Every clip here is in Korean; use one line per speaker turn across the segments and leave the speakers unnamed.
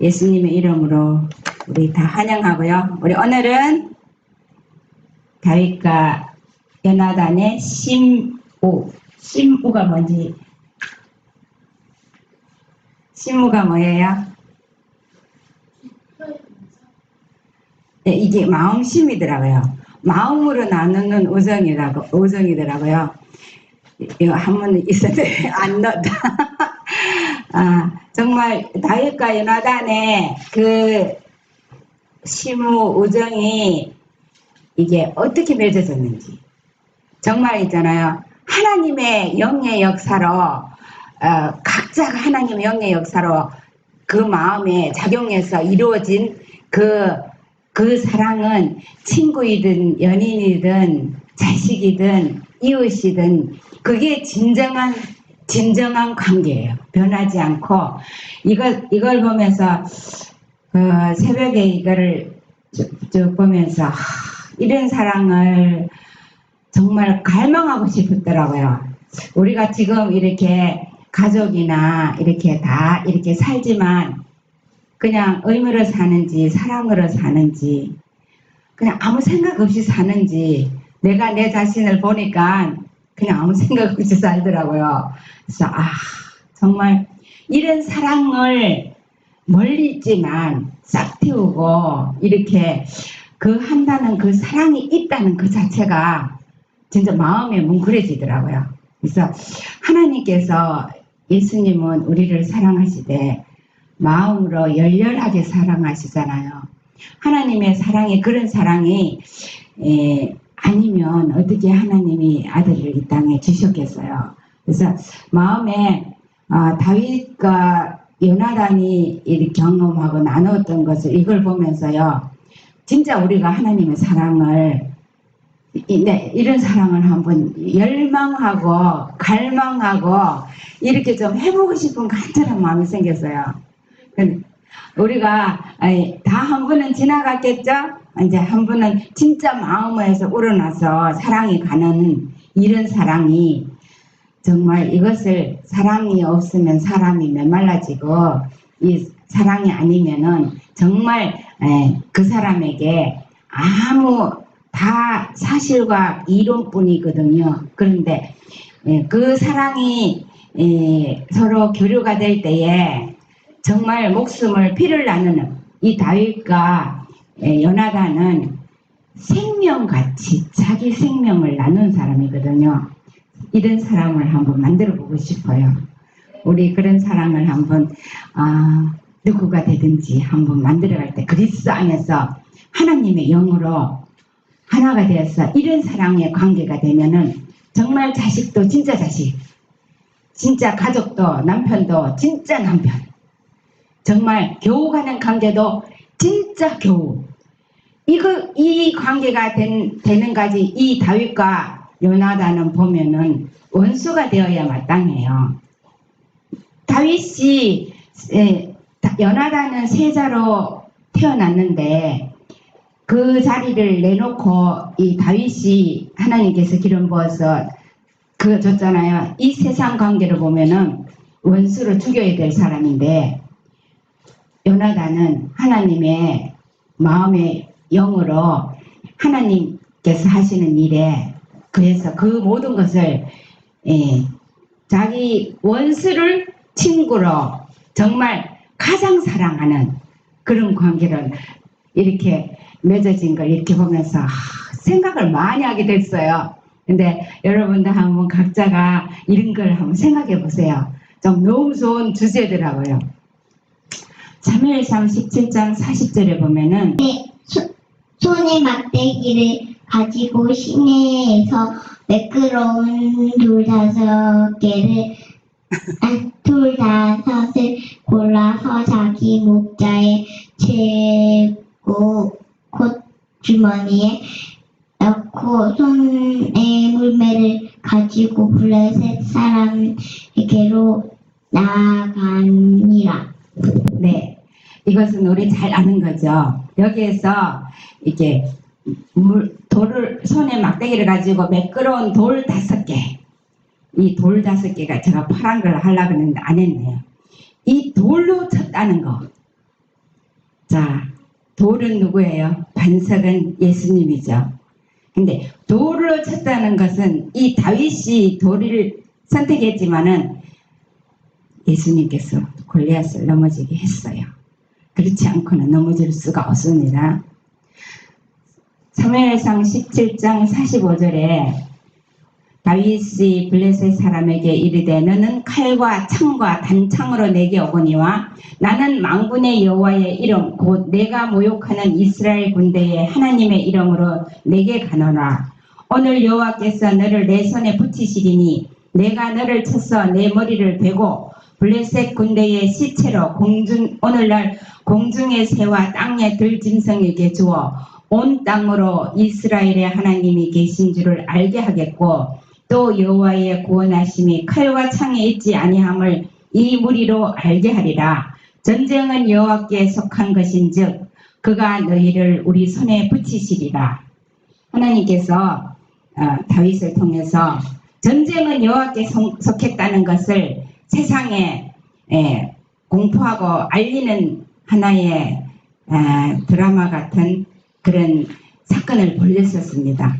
예수님의 이름으로 우리 다 환영하고요. 우리 오늘은 다윗과 요나단의 심오 신무가 뭔지. 신무가 뭐예요? 네, 이게 마음심이더라고요. 마음으로 나누는 우정이더라고요. 이거 한번 있었는데 안 넣었다. 아, 정말 다윗과 요나단의 그 시무 우정이 이게 어떻게 맺어졌는지. 정말 있잖아요. 하나님의 영의 역사로 각자가 하나님의 영의 역사로 그 마음에 작용해서 이루어진 그 사랑은 친구이든 연인이든 자식이든 이웃이든 그게 진정한 관계예요. 변하지 않고 이걸 보면서 새벽에 이거를 쭉 보면서 이런 사랑을 정말 갈망하고 싶었더라고요. 우리가 지금 이렇게 가족이나 이렇게 다 이렇게 살지만 그냥 의무로 사는지 사랑으로 사는지 그냥 아무 생각 없이 사는지 내가 내 자신을 보니까 그냥 아무 생각 없이 살더라고요. 그래서 정말 이런 사랑을 멀리 있지만 싹 틔우고 이렇게 한다는 그 사랑이 있다는 그 자체가 진짜 마음에 뭉클해지더라고요. 그래서 하나님께서 예수님은 우리를 사랑하시되 마음으로 열렬하게 사랑하시잖아요. 하나님의 사랑이 그런 사랑이 아니면 어떻게 하나님이 아들을 이 땅에 주셨겠어요. 그래서 마음에 다윗과 요나단이 이렇게 경험하고 나누었던 것을 이걸 보면서요. 진짜 우리가 하나님의 사랑을 이런 사랑을 한번 열망하고 갈망하고 이렇게 좀 해보고 싶은 간절한 마음이 생겼어요. 우리가 다 한 분은 지나갔겠죠? 이제 한 분은 진짜 마음에서 우러나서 사랑이 가는 이런 사랑이 정말 이것을 사랑이 없으면 사람이 메말라지고 이 사랑이 아니면은 정말 그 사람에게 아무 다 사실과 이론뿐이거든요. 그런데 그 사랑이 서로 교류가 될 때에 정말 목숨을 피를 나누는 이 다윗과 요나단은 생명같이 자기 생명을 나눈 사람이거든요. 이런 사람을 한번 만들어 보고 싶어요. 우리 그런 사랑을 한번 누구가 되든지 한번 만들어갈 때 그리스도 안에서 하나님의 영으로 하나가 되어서 이런 사랑의 관계가 되면은 정말 자식도 진짜 자식, 진짜 가족도 남편도 진짜 남편, 정말 교우가는 관계도 진짜 교우. 이 관계가 되는까지 이 다윗과 요나단은 보면은 원수가 되어야 마땅해요. 다윗이 요나단은 세자로 태어났는데 그 자리를 내놓고 이 다윗이 하나님께서 기름 부어서 줬잖아요. 이 세상 관계를 보면은 원수로 죽여야 될 사람인데 요나단은 하나님의 마음의 영으로 하나님께서 하시는 일에 그래서 그 모든 것을 자기 원수를 친구로 정말 가장 사랑하는 그런 관계를 이렇게 맺어진 걸 이렇게 보면서 생각을 많이 하게 됐어요. 근데 여러분들 한번 각자가 이런 걸 한번 생각해 보세요. 좀 너무 좋은 주제더라고요. 사무엘상 17장 40절에 보면은
손에 막대기를 가지고 시내에서 매끄러운 돌 다섯을 골라서 자기 목자에 채고 콧주머니에 넣고 손에 물매를 가지고 블레셋 사람에게로 나아가니라.
네, 이것은 우리 잘 아는 거죠. 여기에서 이게 돌을 손에 막대기를 가지고 매끄러운 돌 5개, 이 돌 5개가 제가 파란 걸 하려고 했는데 안 했네요. 이 돌로 쳤다는 거. 자, 돌은 누구예요? 반석은 예수님이죠. 근데 돌로 쳤다는 것은 이 다윗이 돌을 선택했지만은 예수님께서 골리앗을 넘어지게 했어요. 그렇지 않고는 넘어질 수가 없습니다. 사무엘상 17장 45절에 다윗이 블레셋 사람에게 이르되 너는 칼과 창과 단창으로 내게 오거니와 나는 만군의 여호와의 이름 곧 내가 모욕하는 이스라엘 군대의 하나님의 이름으로 내게 가노라. 오늘 여호와께서 너를 내 손에 붙이시리니 내가 너를 쳐서 내 머리를 베고 블레셋 군대의 시체로 오늘날 공중의 새와 땅의 들짐승에게 주어 온 땅으로 이스라엘의 하나님이 계신 줄을 알게 하겠고 또 여호와의 구원하심이 칼과 창에 있지 아니함을 이 무리로 알게 하리라. 전쟁은 여호와께 속한 것인즉 그가 너희를 우리 손에 붙이시리라. 하나님께서 다윗을 통해서 전쟁은 여호와께 속했다는 것을 세상에 공포하고 알리는 하나의 드라마 같은 그런 사건을 벌였었습니다.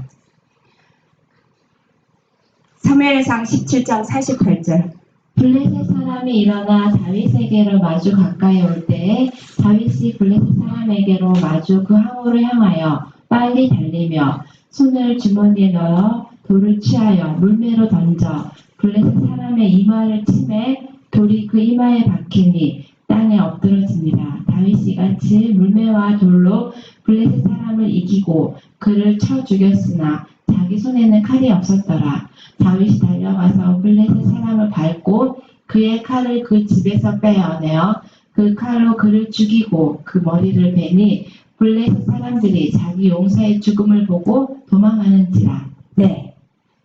사무엘상 17장 48절
블레셋 사람이 일어나 다윗에게로 마주 가까이 올 때에 다윗이 블레셋 사람에게로 마주 그 항우를 향하여 빨리 달리며 손을 주머니에 넣어 돌을 취하여 물매로 던져 블레셋 사람의 이마를 치매 돌이 그 이마에 박히니 땅에 엎드러집니다. 다윗이 같이 물매와 돌로 블레셋 사람을 이기고 그를 쳐 죽였으나 자기 손에는 칼이 없었더라. 다윗이 달려가서 블레셋 사람을 밟고 그의 칼을 그 집에서 빼어내어 그 칼로 그를 죽이고 그 머리를 베니 블레셋 사람들이 자기 용사의 죽음을 보고 도망하는지라.
네,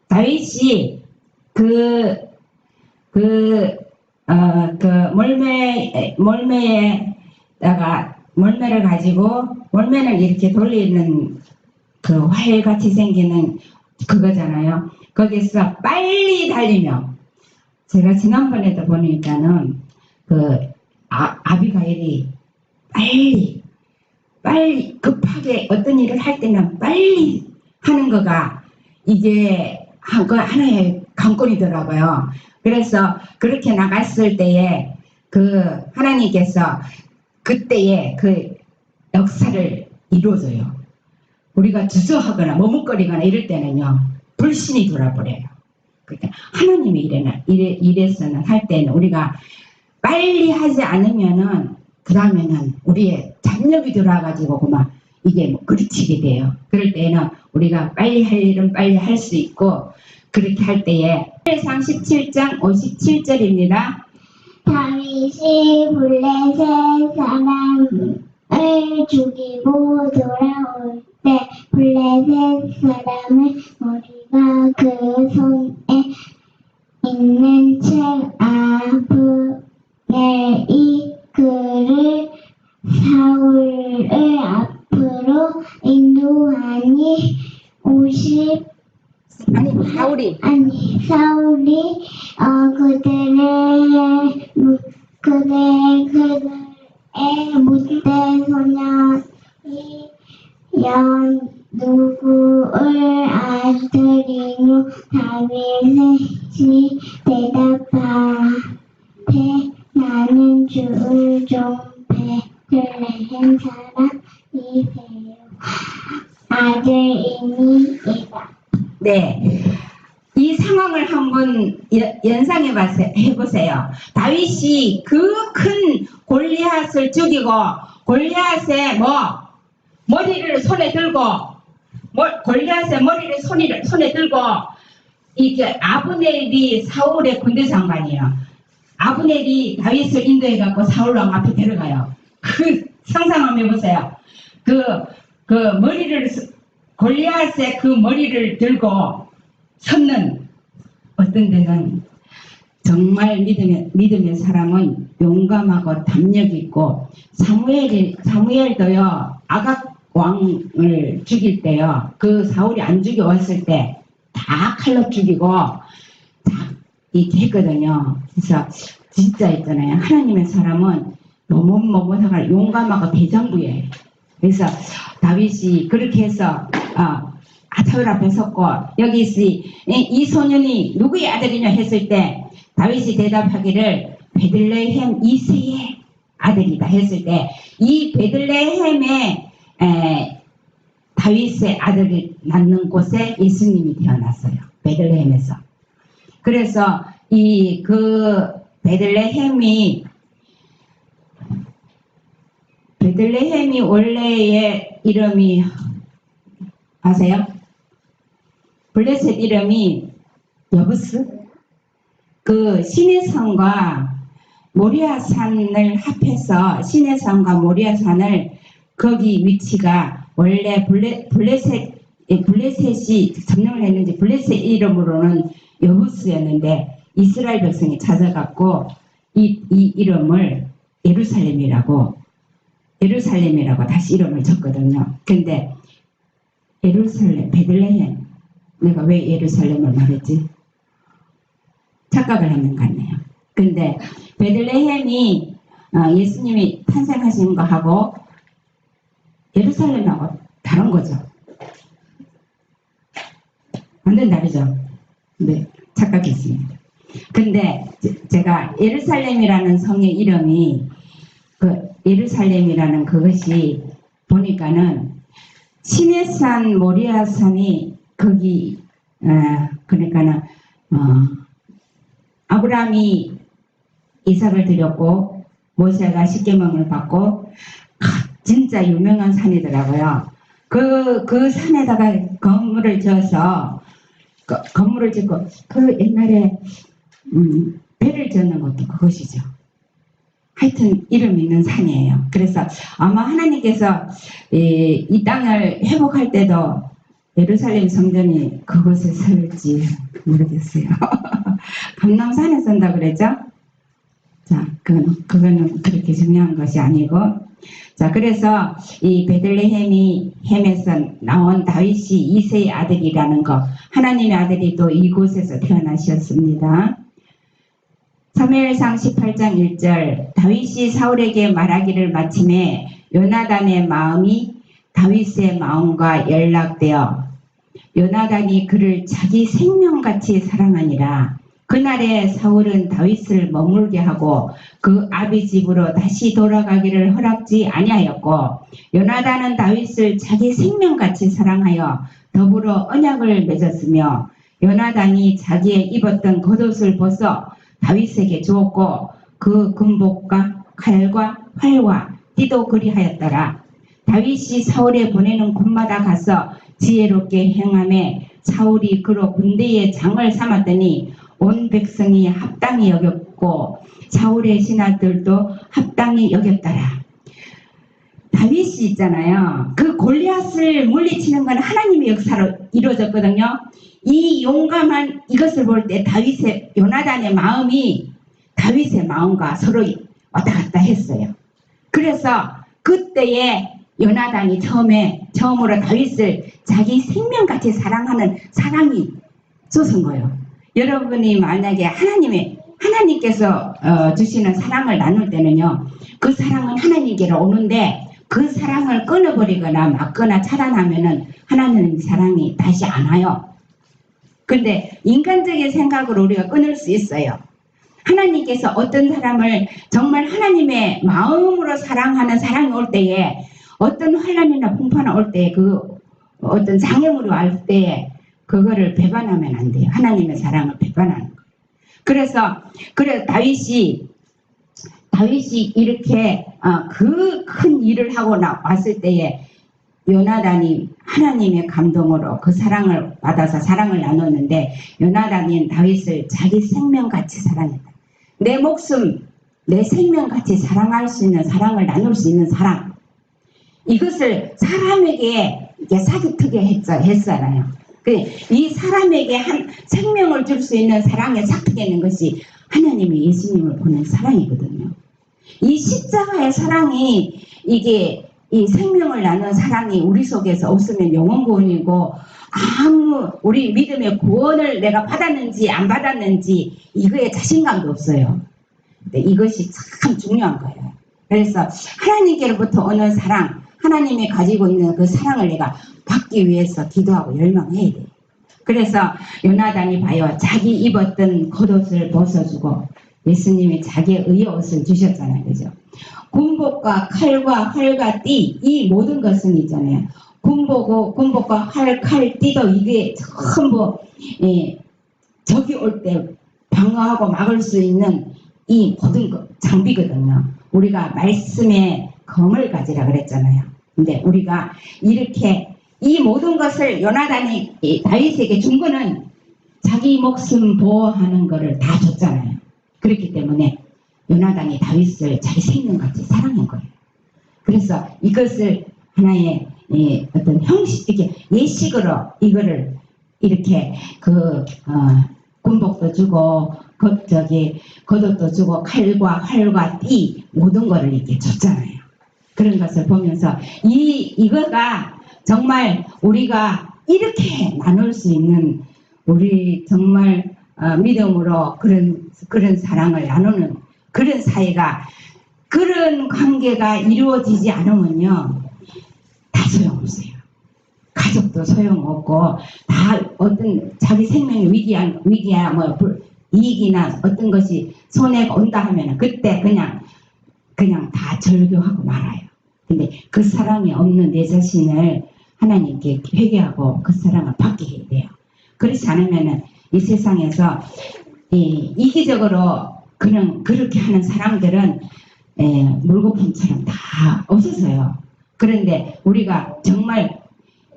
다윗이 몰매를 가지고 몰매를 이렇게 돌리는 그 활같이 생기는 그거잖아요. 거기서 빨리 달리며 제가 지난번에도 보니까는 아비가일이 빨리 급하게 어떤 일을 할 때는 빨리 하는 거가 이게 하나의 관건이더라고요. 그래서 그렇게 나갔을 때에 하나님께서 그때에 그 역사를 이루어줘요. 우리가 주저하거나 머뭇거리거나 이럴 때는요, 불신이 돌아버려요. 그러니까 하나님이 이래서는 할 때는 우리가 빨리 하지 않으면은 그 다음에는 우리의 잡념이 들어와가지고 그만 이게 그르치게 돼요. 그럴 때는 우리가 빨리 할 일은 빨리 할 수 있고 그렇게 할 때에 사무엘상 17장 57절입니다.
다윗이 블레셋 사람을 죽이고 돌아올 때 블레셋 사람의 머리가 그 손에 있는 책 아브넬이 그를 사울을 앞으로 인도하니 사울이 그들의 못된 소년이 누구를 아들이뇨 다윗이 대답하되 나는 주의 종 베들레헴 사람 이세요 아들이니이다.
네, 이 상황을 한번 연상해 보세요. 다윗이 그 큰 골리앗을 죽이고 골리앗의 머리를 손에 들고 골리앗의 머리를 손에 들고 이게 아브넬이 사울의 군대 장관이에요. 아브넬이 다윗을 인도해 갖고 사울 왕 앞에 데려가요. 상상 한번 해보세요. 골리앗의 그 머리를 들고 섰는 어떤 데는 정말 믿음의 사람은 용감하고 담력 있고 사무엘도요 아각 왕을 죽일 때요 그 사울이 안 죽여왔을 때 다 칼로 죽이고 다 이렇게 했거든요. 그래서 진짜 있잖아요. 하나님의 사람은 머뭇머뭇하고 용감하고 대장부예요. 그래서 다윗이 그렇게 해서 사울 앞에 섰고 여기 이 소년이 누구의 아들이냐 했을 때 다윗이 대답하기를 베들레헴 이새의 아들이다 했을 때 이 베들레헴의 다윗의 아들이 낳는 곳에 예수님이 태어났어요. 베들레헴에서. 그래서 그 베들레헴이 원래의 이름이 아세요? 블레셋 이름이 여부스? 그 시내산과 모리아산을 합해서 시내산과 모리아산을 거기 위치가 원래 블레셋이 점령을 했는지 블레셋 이름으로는 여부스였는데 이스라엘 백성이 찾아갖고 이 이름을 예루살렘이라고 다시 이름을 줬거든요. 근데 베들레헴, 내가 왜 예루살렘을 말했지? 착각을 했는 것 같네요. 근데 베들레헴이 예수님이 탄생하신 거하고 예루살렘하고 다른 거죠. 완전 다르죠. 네, 착각했습니다. 근데 제가 예루살렘이라는 성의 이름이 예루살렘이라는 그것이 보니까는 시내산 모리아산이 거기 그러니까는 아브라함이 이삭을 드렸고 모세가 십계명을 받고 진짜 유명한 산이더라고요. 그 산에다가 건물을 짓고 그 옛날에 배를 짓는 것도 그것이죠. 하여튼 이름 있는 산이에요. 그래서 아마 하나님께서 이 땅을 회복할 때도 예루살렘 성전이 그곳에 설지 모르겠어요. 감람산에 선다 그랬죠? 자, 그거는 그렇게 중요한 것이 아니고, 자, 그래서 이 베들레헴에서 나온 다윗이 이새의 아들이라는 거, 하나님의 아들이 또 이곳에서 태어나셨습니다. 사무엘상 18장 1절 다윗이 사울에게 말하기를 마침에 요나단의 마음이 다윗의 마음과 연락되어 요나단이 그를 자기 생명같이 사랑하니라. 그날에 사울은 다윗을 머물게 하고 그 아비 집으로 다시 돌아가기를 허락지 아니하였고 요나단은 다윗을 자기 생명같이 사랑하여 더불어 언약을 맺었으며 요나단이 자기의 입었던 겉옷을 벗어 다윗에게 주었고 그 금복과 칼과 활과 띠도 그리하였더라. 다윗이 사울에 보내는 곳마다 가서 지혜롭게 행하매 사울이 그로 군대의 장을 삼았더니 온 백성이 합당히 여겼고 사울의 신하들도 합당히 여겼더라. 다윗이 있잖아요. 그 골리앗을 물리치는 건 하나님의 역사로 이루어졌거든요. 이 용감한 이것을 볼 때 요나단의 마음이 다윗의 마음과 서로 왔다 갔다 했어요. 그래서 그때에 요나단이 처음으로 다윗을 자기 생명같이 사랑하는 사랑이 솟은 거예요. 여러분이 만약에 하나님께서 주시는 사랑을 나눌 때는요, 그 사랑은 하나님께로 오는데 그 사랑을 끊어버리거나 막거나 차단하면은 하나님 사랑이 다시 안 와요. 근데 인간적인 생각으로 우리가 끊을 수 있어요. 하나님께서 어떤 사람을 정말 하나님의 마음으로 사랑하는 사랑이 올 때에 어떤 환난이나 풍파가 올 때에 어떤 장애물이 올 때에 그거를 배반하면 안 돼요. 하나님의 사랑을 배반하는 거예요. 그래서 다윗이 이렇게 그 큰 일을 하고 왔을 때에 요나단이 하나님의 감동으로 그 사랑을 받아서 사랑을 나눴는데 요나단이 다윗을 자기 생명같이 사랑했다. 내 목숨, 내 생명같이 사랑할 수 있는 사랑을 나눌 수 있는 사랑. 이것을 사람에게 사기특게 했잖아요. 이 사람에게 한 생명을 줄 수 있는 사랑에 사특하는 것이 하나님이 예수님을 보낸 사랑이거든요. 이 십자가의 사랑이 이 생명을 나눈 사랑이 우리 속에서 없으면 영원 구원이고 우리 믿음의 구원을 내가 받았는지 안 받았는지 이거에 자신감도 없어요. 근데 이것이 참 중요한 거예요. 그래서 하나님께로부터 오는 사랑, 하나님이 가지고 있는 그 사랑을 내가 받기 위해서 기도하고 열망해야 돼. 그래서 요나단이 봐요. 자기 입었던 겉옷을 벗어주고 예수님이 자기의 의의 옷을 주셨잖아요. 그죠? 군복과 칼과 활과 띠, 이 모든 것은 있잖아요. 군복과 활, 칼, 띠도 이게 전부 적이 올 때 방어하고 막을 수 있는 이 모든 장비거든요. 우리가 말씀의 검을 가지라 그랬잖아요. 근데 우리가 이렇게 이 모든 것을 요나단이 다윗에게 준 거는 자기 목숨 보호하는 거를 다 줬잖아요. 그렇기 때문에 요나단이 다윗을 자기 생명같이 사랑한 거예요. 그래서 이것을 하나의 어떤 형식, 이렇게 예식으로 이거를 이렇게 군복도 주고 겉옷도 주고 칼과 활과 띠 모든 거를 이렇게 줬잖아요. 그런 것을 보면서 이거가 정말 우리가 이렇게 나눌 수 있는 우리 정말 믿음으로 그런 사랑을 나누는 그런 사이가 그런 관계가 이루어지지 않으면요 다 소용없어요. 가족도 소용없고 다 어떤 자기 생명의 위기야 뭐 이익이나 어떤 것이 손해가 온다 하면은 그때 그냥 다 절교하고 말아요. 근데 그 사랑이 없는 내 자신을 하나님께 회개하고 그 사랑을 받게 해야 돼요. 그렇지 않으면은 이 세상에서 이기적으로 그렇게 하는 사람들은 물거품처럼 다 없어져요. 그런데 우리가 정말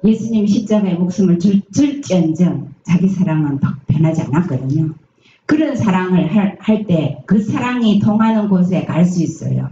예수님 십자가의 목숨을 줄지언정 자기 사랑은 변하지 않았거든요. 그런 사랑을 할 때 그 사랑이 통하는 곳에 갈 수 있어요.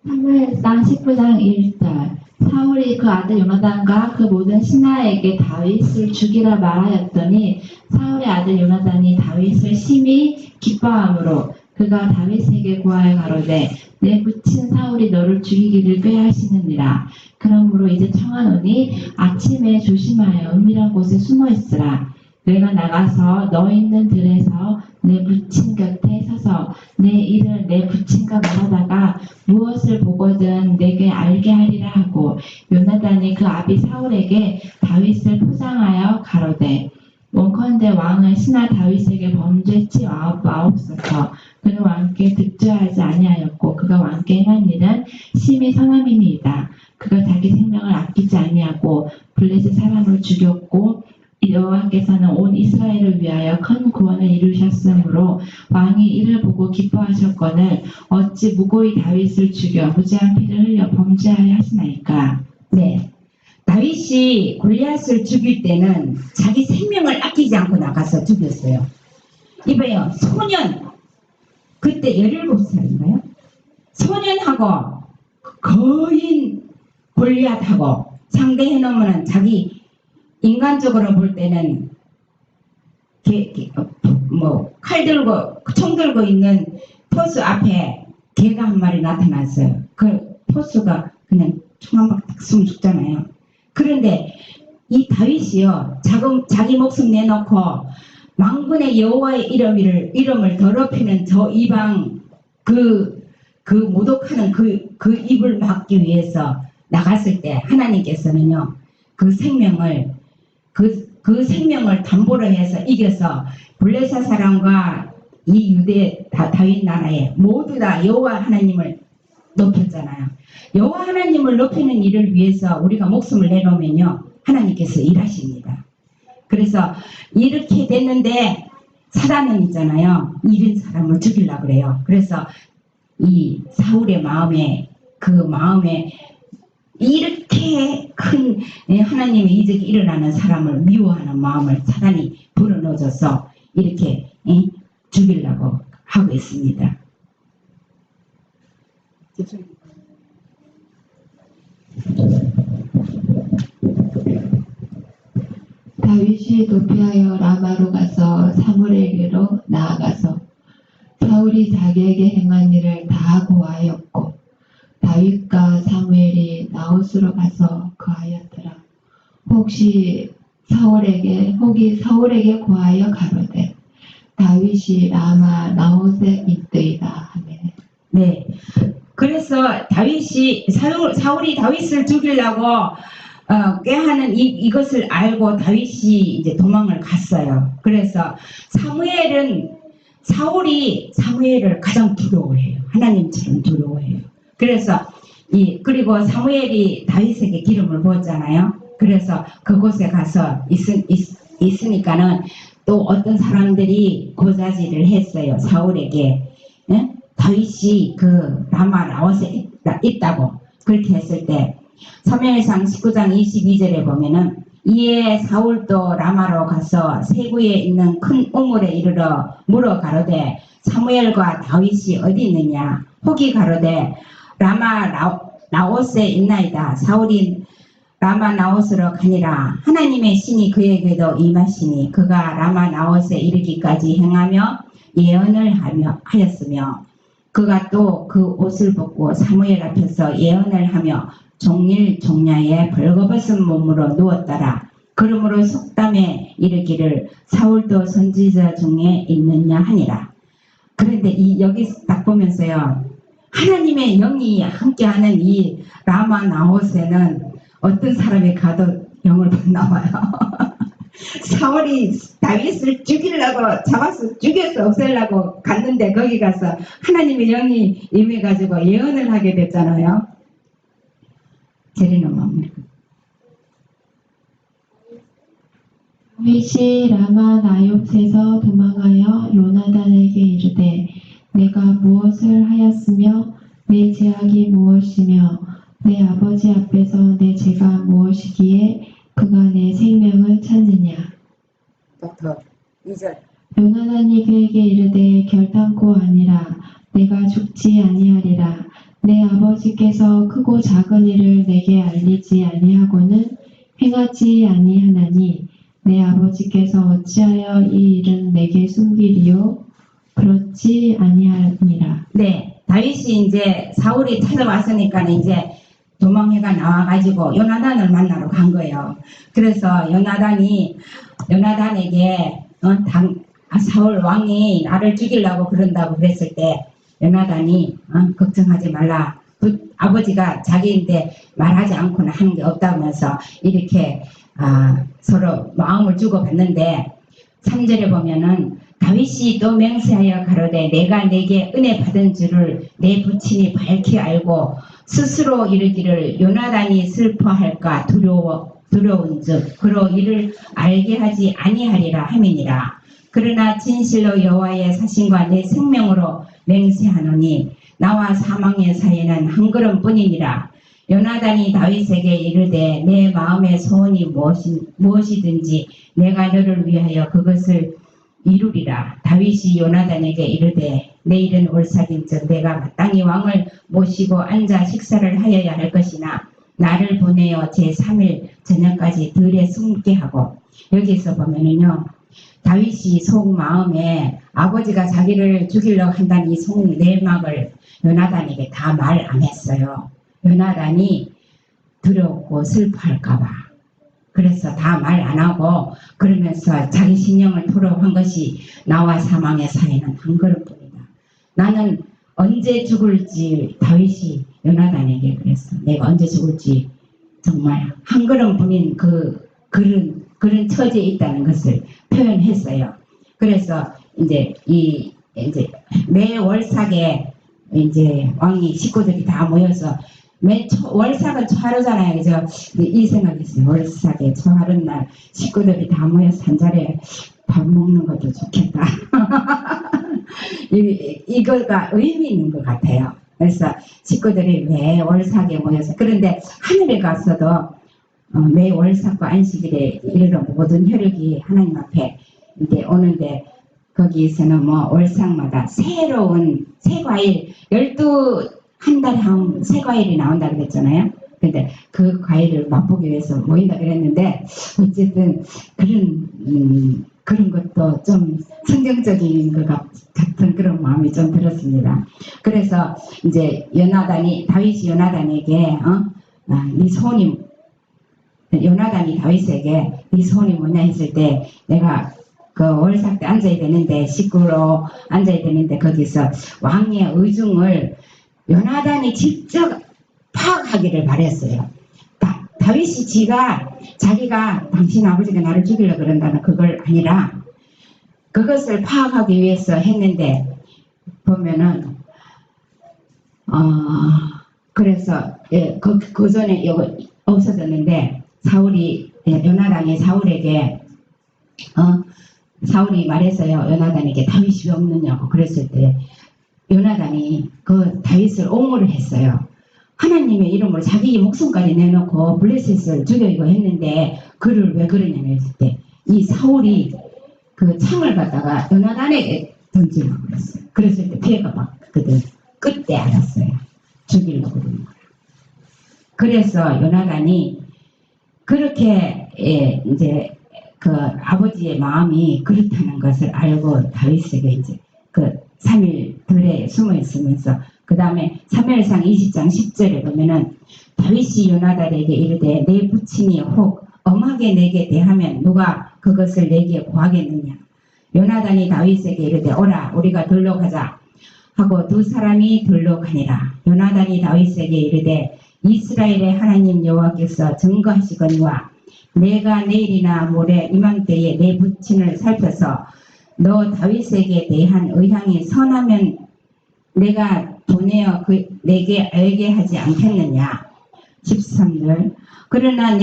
사무엘상 19장 1절 사울이 그 아들 요나단과 그 모든 신하에게 다윗을 죽이라 말하였더니 사울의 아들 요나단이 다윗을 심히 기뻐함으로 그가 다윗에게 구하여 가로되 내 부친 사울이 너를 죽이기를 꾀하시느니라. 그러므로 이제 청하노니 아침에 조심하여 은밀한 곳에 숨어 있으라. 내가 나가서 너 있는 들에서 내 부친 곁에 서서 내 일을 내 부친과 말하다가 무엇을 보거든 내게 알게 하리라 하고 요나단이 그 아비 사울에게 다윗을 포장하여 가로되 원컨대 왕은 신하 다윗에게 범죄치 마옵소서. 그는 왕께 득죄하지 아니하였고 그가 왕께 행한 일은 심히 선함이니이다. 그가 자기 생명을 아끼지 아니하고 블레셋 사람을 죽였고 여호와께서는 온 이스라엘을 위하여 큰 구원을 이루셨으므로 왕이 이를 보고 기뻐하셨거늘 어찌 무고히 다윗을 죽여 무죄한 피를 흘려 범죄하여 하시나이까.
네, 다윗이 골리앗을 죽일 때는 자기 생명을 아끼지 않고 나가서 죽였어요. 이봐요, 소년 그때 17살인가요? 소년하고 거인 골리앗하고 상대해놓으면 자기 인간적으로 볼 때는 칼 들고 총 들고 있는 포수 앞에 개가 한 마리 나타났어요. 그 포수가 그냥 총 한 방 딱 쏘면 죽잖아요. 그런데 이 다윗이요 자기 목숨 내놓고 만군의 여호와의 이름을 더럽히는 저 이방 그 모독하는 그 입을 막기 위해서 나갔을 때 하나님께서는요 그 생명을 담보로 해서 이겨서 블레셋 사람과 이 유대 다윗 나라에 모두 다 여호와 하나님을 높였잖아요. 여호와 하나님을 높이는 일을 위해서 우리가 목숨을 내놓으면요 하나님께서 일하십니다. 그래서 이렇게 됐는데 사단은 있잖아요. 이런 사람을 죽이려고 그래요. 그래서 이 사울의 마음에 이렇게 큰 하나님의 이적이 일어나는 사람을 미워하는 마음을 사단이 불어넣어줘서 이렇게 죽이려고 하고 있습니다.
다윗이 도피하여 라마로 가서 사무엘에게로 나아가서 사울이 자기에게 행한 일을 다 고하였고 다윗과 사무엘이 나웃으로 가서 거하였더라. 혹이 사울에게 고하여 가로되 다윗이 라마 나웃에 있더이다 하매.
네. 그래서 사울이 다윗을 죽이려고 꾀하는 이것을 알고 다윗이 이제 도망을 갔어요. 그래서 사울이 사무엘을 가장 두려워해요. 하나님처럼 두려워해요. 그래서 그리고 사무엘이 다윗에게 기름을 부었잖아요. 그래서 그곳에 가서 있으니까는 또 어떤 사람들이 고자질을 했어요. 사울에게. 예? 다윗이 그 라마 라못에 있다고 그렇게 했을 때 사무엘상 19장 22절에 보면은 이에 사울도 라마로 가서 세구에 있는 큰 우물에 이르러 물어 가로되 사무엘과 다윗이 어디 있느냐 혹이 가로되 라마 나옷에 있나이다. 사울이 라마 나옷으로 가니라. 하나님의 신이 그에게도 임하시니 그가 라마 나옷에 이르기까지 행하며 예언을 하였으며 그가 또 그 옷을 벗고 사무엘 앞에서 예언을 하며 종일 종야에 벌거벗은 몸으로 누웠더라. 그러므로 속담에 이르기를 사울도 선지자 중에 있느냐 하니라. 그런데 여기 딱 보면서요. 하나님의 영이 함께하는 이 라마 나옷에는 어떤 사람이 가도 영을 못 나와요. 사울이 다윗을 죽이려고 잡아서 죽여서 없애려고 갔는데 거기 가서 하나님의 영이 임해가지고 예언을 하게 됐잖아요. 제리는 뭡니까?
다윗이 라마 나욥에서 도망하여 요나단에게 이르되 내가 무엇을 하였으며 내 죄악이 무엇이며 내 아버지 앞에서 내 죄가 무엇이기에 그가 내 생명을 찾느냐.
더 2절.
요나단이 그에게 이르되 결단코 아니라 내가 죽지 아니하리라. 내 아버지께서 크고 작은 일을 내게 알리지 아니하고는 행하지 아니하나니 내 아버지께서 어찌하여 이 일은 내게 숨기리요? 그렇지 아니하니라.
네, 다윗이 이제 사울이 찾아왔으니까 이제 도망해가 나와가지고 요나단을 만나러 간 거예요. 그래서 요나단에게 사울 왕이 나를 죽이려고 그런다고 그랬을 때 요나단이 걱정하지 말라. 아버지가 자기인데 말하지 않고는 하는 게 없다면서 이렇게 서로 마음을 주고받는데 3절에 보면은 다윗이 또 맹세하여 가로되 내가 내게 은혜 받은 줄을 내 부친이 밝히 알고 스스로 이르기를 요나단이 슬퍼할까 두려운즉 그로 이를 알게 하지 아니하리라 함이니라. 그러나 진실로 여호와의 사신과 내 생명으로 맹세하노니 나와 사망의 사이에는 한 걸음뿐이니라. 요나단이 다윗에게 이르되 내 마음의 소원이 무엇이든지 내가 너를 위하여 그것을 이루리라. 다윗이 요나단에게 이르되 내일은 올삭인즉 내가 마땅히 왕을 모시고 앉아 식사를 하여야 할 것이나 나를 보내어 제3일 저녁까지 들에 숨게 하고. 여기서 보면은요 다윗이 속마음에 아버지가 자기를 죽이려고 한다는 이 속내막을 요나단에게 다 말 안 했어요. 요나단이 두렵고 슬퍼할까봐. 그래서 다 말 안 하고 그러면서 자기 신령을 토로한 것이 나와 사망의 사이는 한 걸음뿐이다. 나는 언제 죽을지 다윗이 요나단에게 그랬어. 내가 언제 죽을지 정말 한 걸음뿐인 그런 처지에 있다는 것을 표현했어요. 그래서 이제 매 월삭에 이제 왕이 식구들이 다 모여서 월삭은 초하루잖아요. 그죠? 이 생각이 있어요. 월삭에 초하루 날 식구들이 다 모여서 한 자리에 밥 먹는 것도 좋겠다. 이거가 의미 있는 것 같아요. 그래서 식구들이 매 월삭에 모여서 그런데 하늘에 갔어도 매 월삭과 안식일에 이르러 모든 혈육이 하나님 앞에 이제 오는데 거기에서는 뭐 월삭마다 새로운 새과일 12 한 달에 새 과일이 나온다 그랬잖아요. 근데 그 과일을 맛보기 위해서 모인다 그랬는데 어쨌든 그런 것도 좀 성경적인 것 같은 그런 마음이 좀 들었습니다. 그래서 이제 다윗이 요나단에게 네 소원이 요나단이 다윗에게 네 소원이 뭐냐 했을 때 내가 그 월삭 때 앉아야 되는데 식구로 앉아야 되는데 거기서 왕의 의중을 요나단이 직접 파악하기를 바랬어요. 다윗이 자기가 당신 아버지가 나를 죽이려고 그런다는 그걸 아니라 그것을 파악하기 위해서 했는데 보면은 그래서 그 전에 이거 없어졌는데 요나단이 사울에게 사울이 말했어요. 요나단에게 다윗이 왜 없느냐고 그랬을 때 요나단이 그 다윗을 옹호를 했어요. 하나님의 이름으로 자기 목숨까지 내놓고 블레셋을 죽이고 했는데 그를 왜 그러냐고 했을 때 이 사울이 그 창을 갖다가 요나단에게 던지려고 그랬어요. 그랬을 때 피해가 받거든. 그때 알았어요. 죽이려고 그러는 거야. 그래서 요나단이 그렇게 이제 그 아버지의 마음이 그렇다는 것을 알고 다윗에게 이제 그 3일 들에 숨어 있으면서 그 다음에 사무엘상 20장 10절에 보면은 다윗이 요나단에게 이르되 내 부친이 혹 엄하게 내게 대하면 누가 그것을 내게 고하겠느냐. 요나단이 다윗에게 이르되 오라 우리가 들러 가자 하고 두 사람이 들러 가니라. 요나단이 다윗에게 이르되 이스라엘의 하나님 여호와께서 증거하시거니와 내가 내일이나 모레 이맘때에 내 부친을 살펴서 너 다윗에게 대한 의향이 선하면 내가 보내어 내게 알게 하지 않겠느냐. 13절 그러나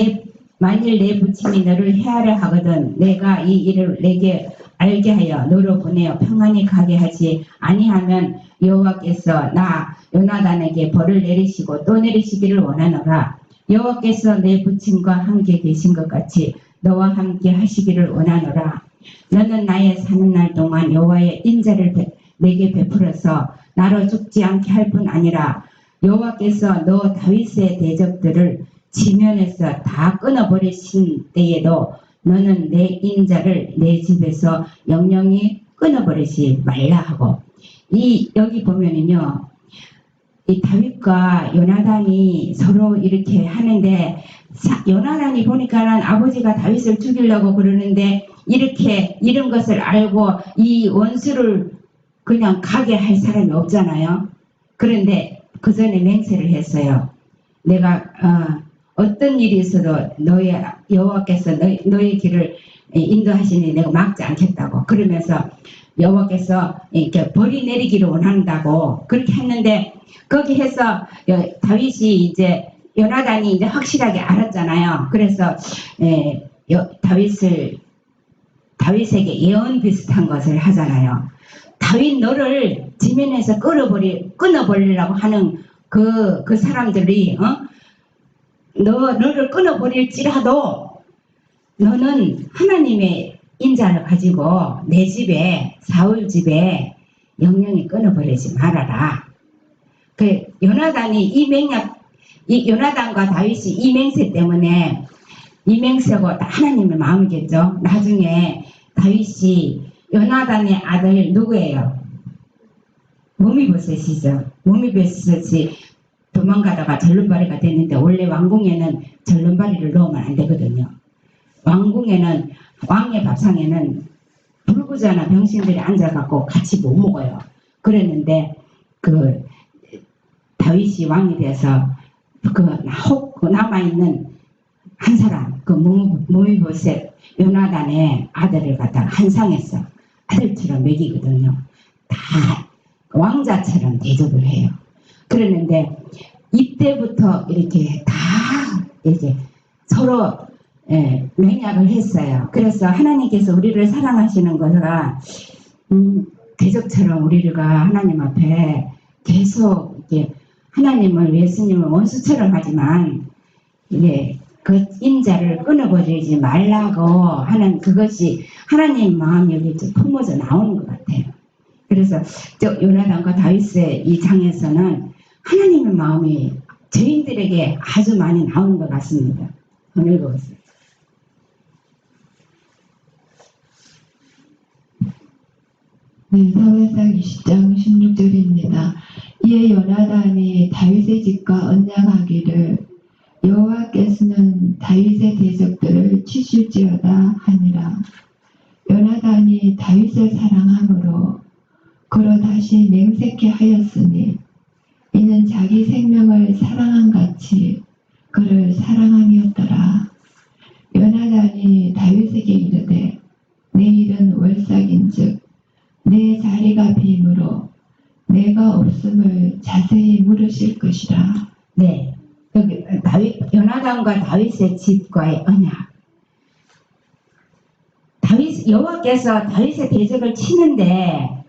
만일 내 부친이 너를 해하려 하거든 내가 이 일을 내게 알게 하여 너로 보내어 평안히 가게 하지 아니하면 여호와께서 나 요나단에게 벌을 내리시고 또 내리시기를 원하노라. 여호와께서 내 부친과 함께 계신 것 같이 너와 함께 하시기를 원하노라. 너는 나의 사는 날 동안 여호와의 인자를 내게 베풀어서 나로 죽지 않게 할 뿐 아니라 여호와께서 너 다윗의 대적들을 지면에서 다 끊어버리신 때에도 너는 내 인자를 내 집에서 영영히 끊어버리지 말라 하고 여기 보면은요 이 다윗과 요나단이 서로 이렇게 하는데 요나단이 보니까는 아버지가 다윗을 죽이려고 그러는데 이런 것을 알고 이 원수를 그냥 가게 할 사람이 없잖아요. 그런데 그 전에 맹세를 했어요. 내가 어떤 일이 있어도 여호와께서 너의 길을 인도하시니 내가 막지 않겠다고. 그러면서 여호와께서 이렇게 벌이 내리기를 원한다고 그렇게 했는데 거기 해서 다윗이 이제 요나단이 이제 확실하게 알았잖아요. 그래서 다윗에게 예언 비슷한 것을 하잖아요. 다윗 너를 지면에서 끊어버리려고 하는 그 사람들이 너를 끊어버릴지라도 너는 하나님의 인자를 가지고 내 집에 사울 집에 영영히 끊어버리지 말아라. 그 요나단이 요나단과 다윗이 이 맹세 때문에 이 맹세고 다 하나님의 마음이겠죠. 나중에 다윗이 요나단의 아들 누구예요? 무미보셋이죠. 무미보셋이 도망가다가 절름발이가 됐는데 원래 왕궁에는 절름발이를 넣으면 안 되거든요. 왕궁에는 왕의 밥상에는 불구자나 병신들이 앉아갖고 같이 못 먹어요. 그랬는데 그 다윗이 왕이 돼서 그 남아있는 한 사람 그 무미보셋 요나단의 아들을 갖다가 한상했어. 아들처럼 먹이거든요. 다 왕자처럼 대접을 해요. 그랬는데 이때부터 이렇게 다 이제 서로 맹약을 했어요. 그래서 하나님께서 우리를 사랑하시는 것은 대적처럼 우리가 하나님 앞에 계속 이렇게 하나님을 예수님을 원수처럼 하지만 이게 그 인자를 끊어버리지 말라고 하는 그것이 하나님 마음이 여기 품어져 나오는 것 같아요. 그래서 요나단과 다윗의 이 장에서는 하나님의 마음이 죄인들에게 아주 많이 나오는 것 같습니다. 오늘 읽어보세요.
네, 사무엘상 20장 16절입니다. 이에 요나단이 다윗의 집과 언약하기를 여호와께서는 다윗의 대적들을 치실지어다 하니라. 요나단이 다윗을 사랑함으로 그로 다시 맹세케 하였으니 이는 자기 생명을 사랑한 같이 그를 사랑함이었더라. 요나단이 다윗에게 이르되 내일은 월삭인즉 내 자리가 비므로 내가 없음을 자세히 물으실 것이라.
네, 여기 요나단과 다윗의 집과의 언약. 여호와께서 다윗의 대적을 치는데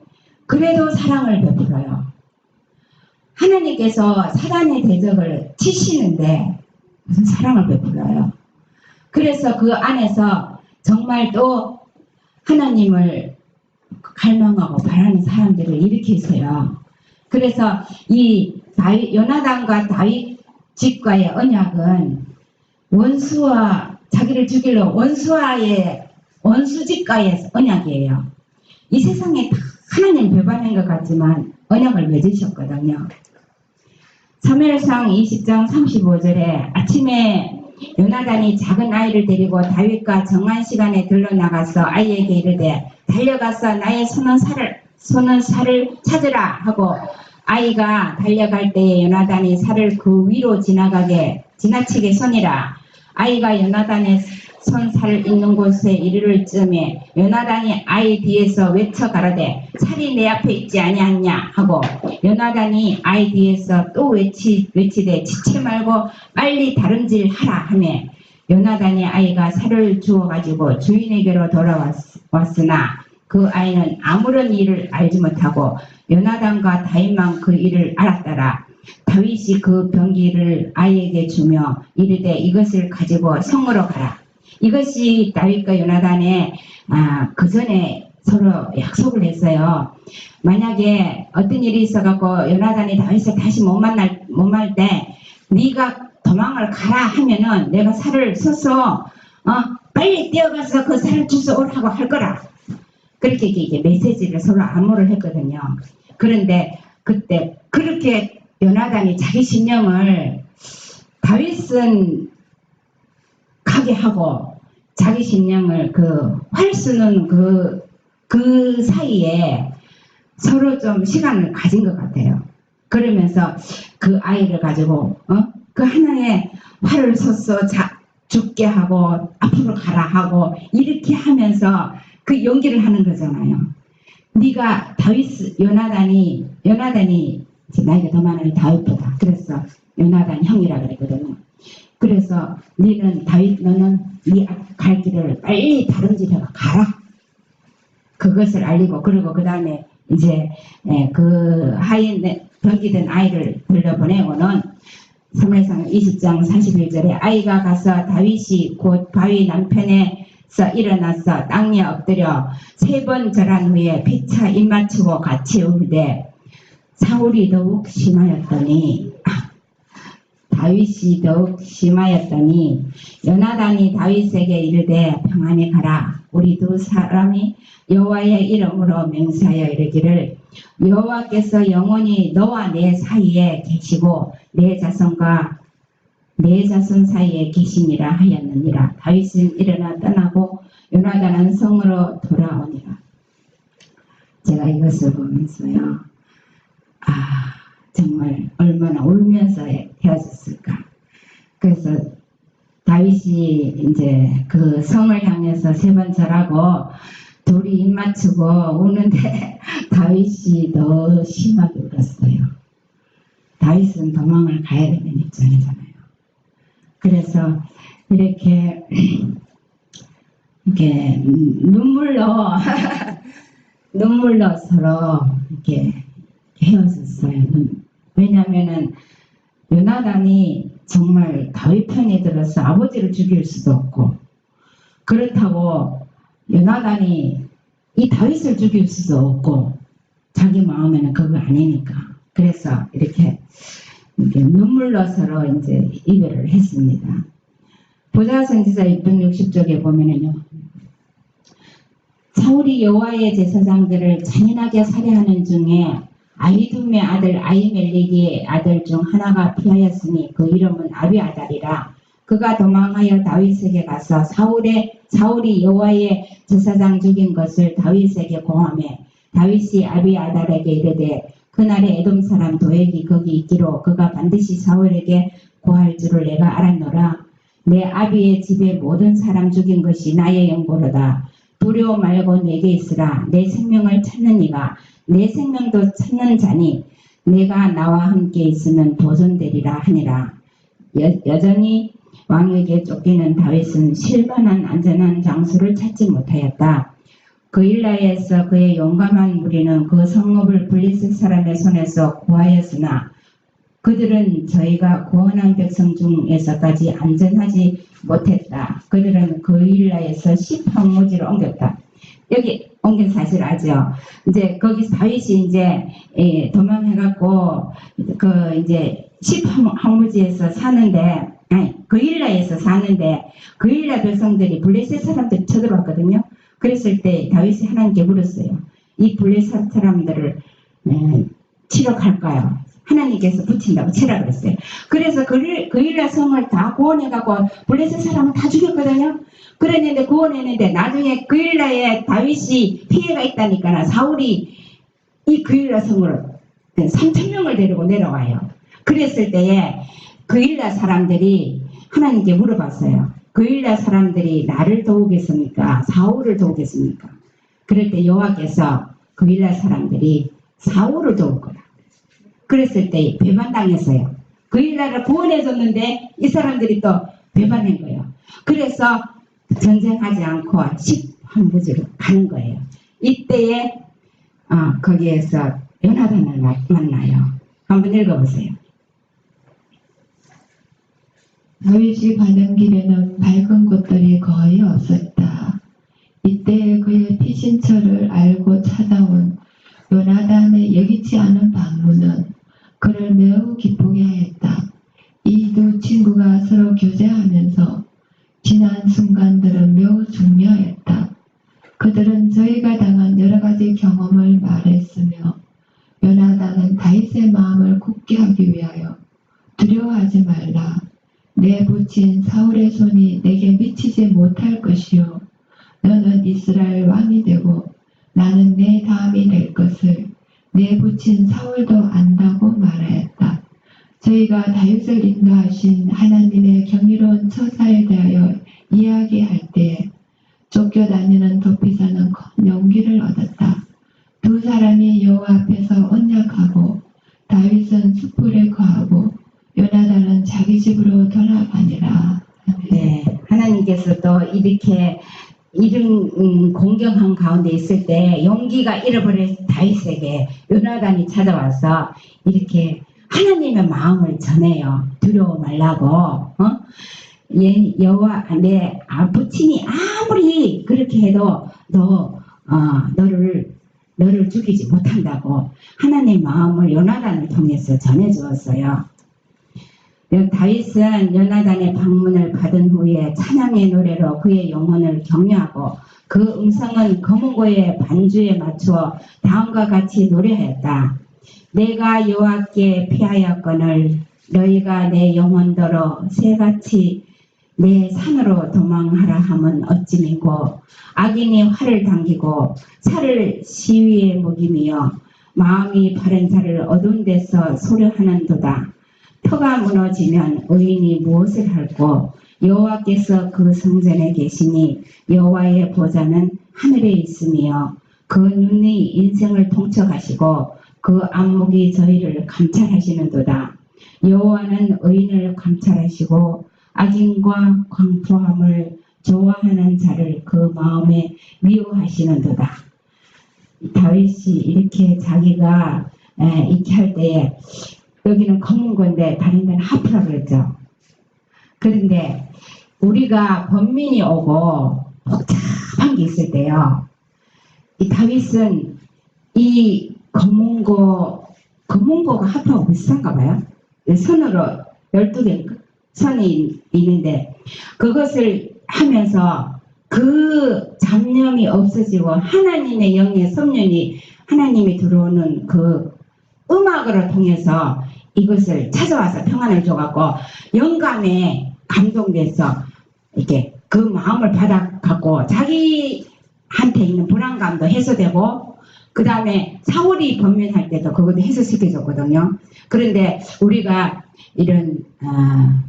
그래도 사랑을 베풀어요. 하나님께서 사단의 대적을 치시는데 무슨 사랑을 베풀어요. 그래서 그 안에서 정말 또 하나님을 갈망하고 바라는 사람들을 일으키세요. 그래서 이 요나단과 다윗 집과의 언약은 원수와 자기를 죽이려 원수집과의 언약이에요. 이 세상에 다 하나님 배반한 것 같지만 언약을 맺으셨거든요. 사무엘상 20장 35절에 아침에 요나단이 작은 아이를 데리고 다윗과 정한 시간에 들러나가서 아이에게 이르되 달려가서 나의 소는 살을 찾으라 하고 아이가 달려갈 때에 요나단이 살을 그 위로 지나치게 쏘니라. 아이가 요나단의 손살 있는 곳에 이르를 쯤에 요나단이 아이 뒤에서 외쳐 가라되 살이 내 앞에 있지 아니하냐 하고 요나단이 아이 뒤에서 또 외치되 지체 말고 빨리 다름질 하라 하매 요나단이 아이가 살을 주워 가지고 주인에게로 돌아왔으나 그 아이는 아무런 일을 알지 못하고 요나단과 다윗만 그 일을 알았더라. 다윗이 그 병기를 아이에게 주며 이르되 이것을 가지고 성으로 가라. 이것이 다윗과 요나단의 그 전에 서로 약속을 했어요. 만약에 어떤 일이 있어갖고 요나단이 다윗을 다시 못 만날 때 네가 도망을 가라 하면은 내가 살을 써서 빨리 뛰어가서 그 살을 주워 오라고 할 거라. 그렇게 이게 메시지를 서로 암호를 했거든요. 그런데 그때 그렇게 요나단이 자기 신념을 다윗은 가게 하고 자기 신념을 활 쓰는 그 사이에 서로 좀 시간을 가진 것 같아요. 그러면서 그 아이를 가지고 그 하나의 활을 쏘서 죽게 하고 앞으로 가라 하고 이렇게 하면서 그 연기를 하는 거잖아요. 네가 요나단이 나이가 더 많으니 다윗보다 그래서 요나단 형이라 그랬거든요. 그래서 너는 네 갈 길을 빨리 다름질해가 가라. 그것을 알리고 그리고 그 다음에 이제 그 병기된 아이를 돌려보내고는 사무엘상 20장 41절에 아이가 가서 다윗이 곧 바위 남편에서 일어나서 땅에 엎드려 3번 절한 후에 피차 입맞추고 같이 울되 사울이 더욱 심하였더니 요나단이 다윗에게 이르되 평안히 가라. 우리 두 사람이 여호와의 이름으로 맹세하여 이르기를 여호와께서 영원히 너와 내 사이에 계시고 내 자손과 내 자손 사이에 계시니라 하였느니라. 다윗은 일어나 떠나고 요나단은 성으로 돌아오니라. 제가 이것을 보면서요. 정말 얼마나 울면서 헤어졌을까. 그래서 다윗이 이제 그 성을 향해서 3번 절하고 둘이 입 맞추고 우는데 다윗이 더 심하게 울었어요. 다윗은 도망을 가야 되는 입장이잖아요. 그래서 이렇게 눈물로 서로 이렇게 헤어졌어요. 왜냐하면은 요나단이 정말 다윗 편에 들어서 아버지를 죽일 수도 없고 그렇다고 요나단이 이 다윗을 죽일 수도 없고 자기 마음에는 그거 아니니까 그래서 이렇게 눈물로 서로 이제 이별을 했습니다. 보좌선지자 660쪽에 보면은요. 사울이 여호와의 제사장들을 잔인하게 살해하는 중에 아히둠의 아들 아히멜렉의 아들 중 하나가 피하였으니 그 이름은 아비아달이라. 그가 도망하여 다윗에게 가서 사울이 여호와의 제사장 죽인 것을 다윗에게 고하매 다윗이 아비아달에게 이르되 그날에 에돔 사람 도액이 거기 있기로 그가 반드시 사울에게 고할 줄을 내가 알았노라. 내 아비의 집에 모든 사람 죽인 것이 나의 영고로다. 두려워 말고 내게 있으라. 내 생명을 찾는 이가 내 생명도 찾는 자니 내가 나와 함께 있으면 보존되리라 하니라. 여전히 왕에게 쫓기는 다윗은 실간한 안전한 장소를 찾지 못하였다. 그일라에서 그의 용감한 무리는 그 성읍을 블레셋 사람의 손에서 구하였으나 그들은 저희가 구원한 백성 중에서까지 안전하지 못했다. 그들은 그일라에서 10황무지로 옮겼다. 여기 옮긴 사실 아죠? 이제 거기서 다윗이 이제 도망해갖고 그 이제 10황무지에서 사는데 그일라에서 사는데 그일라 백성들이 블레셋 사람들이 쳐들어왔거든요. 그랬을 때 다윗이 하나님께 물었어요. 이 블레셋 사람들을 치러갈까요? 하나님께서 붙인다고 치라 그랬어요. 그래서 그일라 성을 다 구원해갖고 블레셋 사람은 다 죽였거든요. 그랬는데 구원했는데 나중에 그일라에 다윗이 피해가 있다니까 사울이 이 그일라 성으로 3,000명을 데리고 내려와요. 그랬을 때에 그일라 사람들이 하나님께 물어봤어요. 그일라 사람들이 나를 도우겠습니까? 사울을 도우겠습니까? 그럴 때 여호와께서 그일라 사람들이 사울을 도울 거라. 그랬을 때 배반당했어요. 그일라를 구원해줬는데 이 사람들이 또 배반한 거예요. 그래서 전쟁하지 않고 10황무지로 가는 거예요. 이때에 거기에서 요나단을 만나요. 한번 읽어보세요.
다윗이 가는 길에는 밝은 곳들이 거의 없었다. 이때 그의 피신처를 알고 찾아온 요나단의 예기치 않은 방문은 그를 매우 기쁘게 하였다. 이 두 친구가 서로 교제하면서 지난 순간들은 매우 중요했다. 그들은 저희가 당한 여러 가지 경험을 말했으며 요나단은 다윗의 마음을 굳게 하기 위하여 두려워하지 말라. 내 부친 사울의 손이 내게 미치지 못할 것이요 너는 이스라엘 왕이 되고 나는 내 다음이 될 것을 내 부친 사울도 안다고 말하였다. 저희가 다윗을 인도하신 하나님의 경이로운 처사에 대하여 이야기할 때에 쫓겨다니는 도피사는 큰 용기를 얻었다. 두 사람이 여호와 앞에서 언약하고 다윗은 숯불에 거하고 요나단은 자기 집으로 돌아가니라.
네, 하나님께서 또 이렇게 이런 공경한 가운데 있을 때 용기가 잃어버린 다윗에게 요나단이 찾아와서 이렇게 하나님의 마음을 전해요. 두려워 말라고. 여호와 내 부친이 아무리 그렇게 해도 너를 죽이지 못한다고 하나님 마음을 요나단을 통해서 전해주었어요. 다윗은 요나단의 방문을 받은 후에 찬양의 노래로 그의 영혼을 격려하고 그 음성은 검은고의 반주에 맞추어 다음과 같이 노래하였다. 내가 여호와께 피하였거늘 너희가 내 영혼더러 새같이 내 산으로 도망하라 함은 어찌민고 악인이 활을 당기고 차를 시위에 먹이며 마음이 바른 자를 어두운 데서 소려하는도다. 터가 무너지면 의인이 무엇을 할꼬 여호와께서 그 성전에 계시니 여호와의 보좌는 하늘에 있으며 그 눈이 인생을 통쳐가시고 그 안목이 저희를 감찰하시는도다. 여호와는 의인을 감찰하시고 악인과 광포함을 좋아하는 자를 그 마음에 미워하시는도다. 다윗이 이렇게 자기가 이렇게 할 때에 여기는 검은 건데 다른 데는 하프라 그랬죠. 그런데 우리가 번민이 오고 복잡한 게 있을 때요. 이 다윗은 이 검은고가 하프하고 비슷한가 봐요. 선으로 12개 선이 있는데 그것을 하면서 그 잡념이 없어지고 하나님의 영의 성령이 하나님이 들어오는 그 음악으로 통해서 이것을 찾아와서 평안을 줘갖고 영감에 감동돼서 이렇게 그 마음을 받아 갖고 자기한테 있는 불안감도 해소되고 그 다음에 사울이 범면할 때도 그것도 해소시켜줬거든요. 그런데 우리가 이런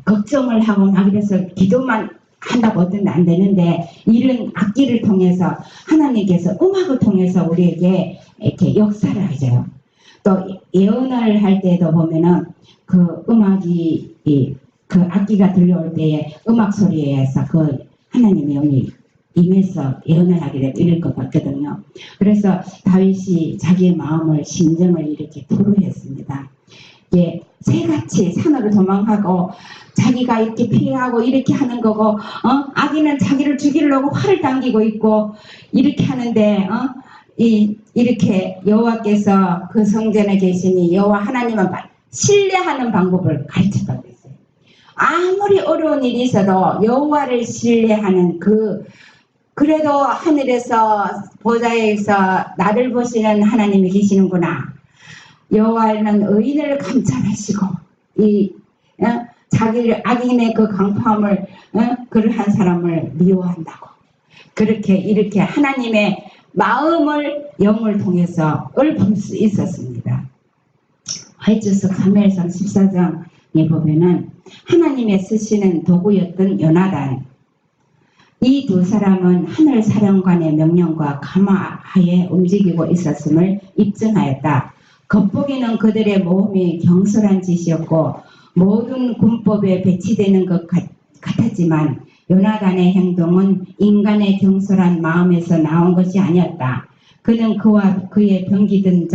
걱정을 하고 막 이래서 기도만 한다고 어떤 안 되는데 이런 악기를 통해서 하나님께서 음악을 통해서 우리에게 이렇게 역사를 하셔요. 또 예언을 할 때도 보면은 그 음악이 그 악기가 들려올 때에 음악 소리에서 그 하나님의 영이 임해서 예언을 하게 되고 이럴 것 같거든요. 그래서 다윗이 자기의 마음을 심정을 이렇게 토로했습니다. 이제 새같이 산으로 도망하고 자기가 이렇게 피하고 이렇게 하는 거고 아기는 자기를 죽이려고 활을 당기고 있고 이렇게 하는데 이렇게 여호와께서 그 성전에 계시니 여호와 하나님은 신뢰하는 방법을 가르쳐주고 있어요. 아무리 어려운 일이 있어도 여호와를 신뢰하는 그래도 하늘에서 보좌에서 나를 보시는 하나님이 계시는구나. 여호와는 의인을 감찰하시고 자기를 악인의 그 강포함을 그러한 사람을 미워한다고. 그렇게 이렇게 하나님의 마음을 영을 통해서 볼 수 있었습니다. 화이트석 3회상 14장에 보면은 하나님의 쓰시는 도구였던 요나단 이 두 사람은 하늘 사령관의 명령과 감화하에 움직이고 있었음을 입증하였다. 겉보기는 그들의 모험이 경솔한 짓이었고 모든 군법에 배치되는 것 같았지만 요나단의 행동은 인간의 경솔한 마음에서 나온 것이 아니었다. 그는 그와 그의 병기든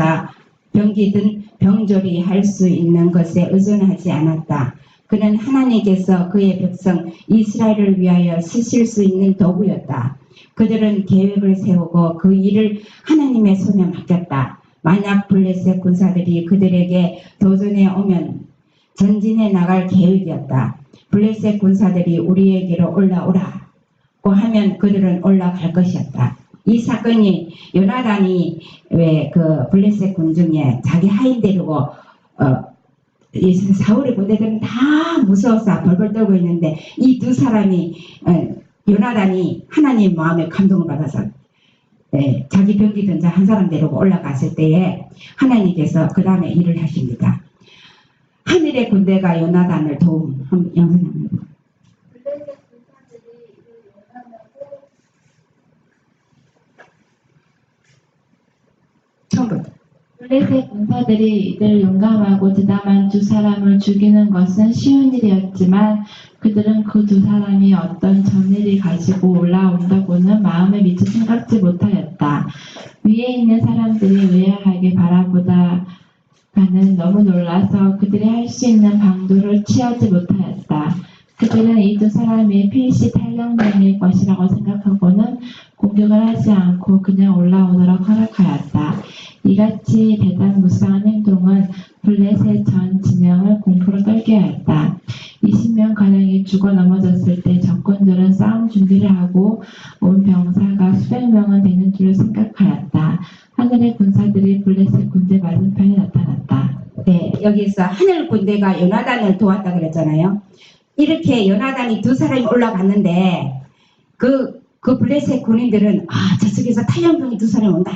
병졸이 할 수 있는 것에 의존하지 않았다. 그는 하나님께서 그의 백성 이스라엘을 위하여 쓰실 수 있는 도구였다. 그들은 계획을 세우고 그 일을 하나님의 손에 맡겼다. 만약 블레셋 군사들이 그들에게 도전해 오면 전진해 나갈 계획이었다. 블레셋 군사들이 우리에게로 올라오라고 하면 그들은 올라갈 것이었다. 이 사건이 요나단이 왜 그 블레셋 군 중에 자기 하인 데리고 사울의 군대들은 다 무서워서 벌벌 떨고 있는데 이 두 사람이 요나단이 하나님 마음에 감동을 받아서 자기 병기든 자 한 사람 데리고 올라갔을 때에 하나님께서 그 다음에 일을 하십니다. 하늘의 군대가 요나단을 도움 영상 한번 보세요. 처음부터.
블레셋 군사들이 이들 용감하고 대담한 두 사람을 죽이는 것은 쉬운 일이었지만 그들은 그 두 사람이 어떤 전일을 가지고 올라온다고는 마음에 미처 생각지 못하였다. 위에 있는 사람들이 의아하게 바라보다가는 너무 놀라서 그들이 할 수 있는 방도를 취하지 못하였다. 그들은 이 두 사람이 필시 탈영병일 것이라고 생각하고는 공격을 하지 않고 그냥 올라오도록 허락하였다. 이같이 대단무쌍한 행동은 블레셋 전 진영을 공포로 떨게 하였다. 20명가량이 죽어 넘어졌을 때 적군들은 싸움 준비를 하고 온 병사가 수백 명은 되는 줄을 생각하였다. 하늘의 군사들이 블레셋 군대 맞은편에 나타났다.
네, 여기서 하늘 군대가 요나단을 도왔다 그랬잖아요. 이렇게 요나단이 두 사람이 올라갔는데 그 블레셋 군인들은 저쪽에서 탈영병이 두 사람이 온다.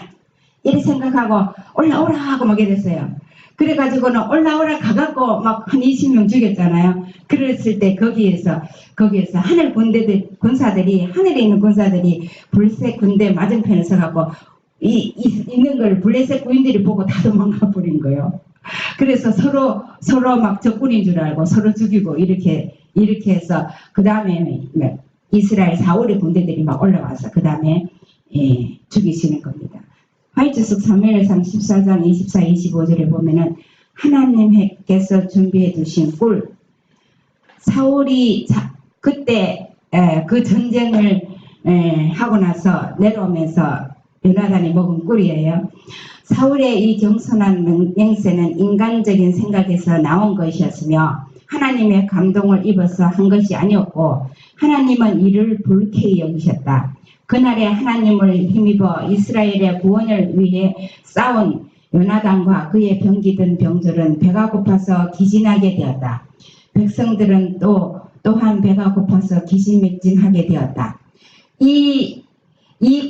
이렇게 생각하고 올라오라 하고 막 이랬어요. 그래가지고는 올라오라 가갖고 막 한 20명 죽였잖아요. 그랬을 때 거기에서 하늘 군사들이 하늘에 있는 군사들이 블레셋 군대 맞은편에 서갖고 있는 걸 블레셋 군인들이 보고 다 도망가 버린 거예요. 그래서 서로 막 적군인 줄 알고 서로 죽이고 이렇게 해서 그 다음에 이스라엘 사울의 군대들이 막 올라와서 그 다음에 죽이시는 겁니다. 화이트석 사무엘상 14장 24, 25절에 보면은 하나님께서 준비해 두신 꿀 사울이 그때 그 전쟁을 하고 나서 내려오면서 요나단이 먹은 꿀이에요. 사울의 이 경선한 맹세는 인간적인 생각에서 나온 것이었으며 하나님의 감동을 입어서 한 것이 아니었고 하나님은 이를 불쾌히 여기셨다. 그날에 하나님을 힘입어 이스라엘의 구원을 위해 싸운 요나단과 그의 병기든 병졸은 배가 고파서 기진하게 되었다. 백성들은 또 또한 배가 고파서 기진맥진하게 되었다. 이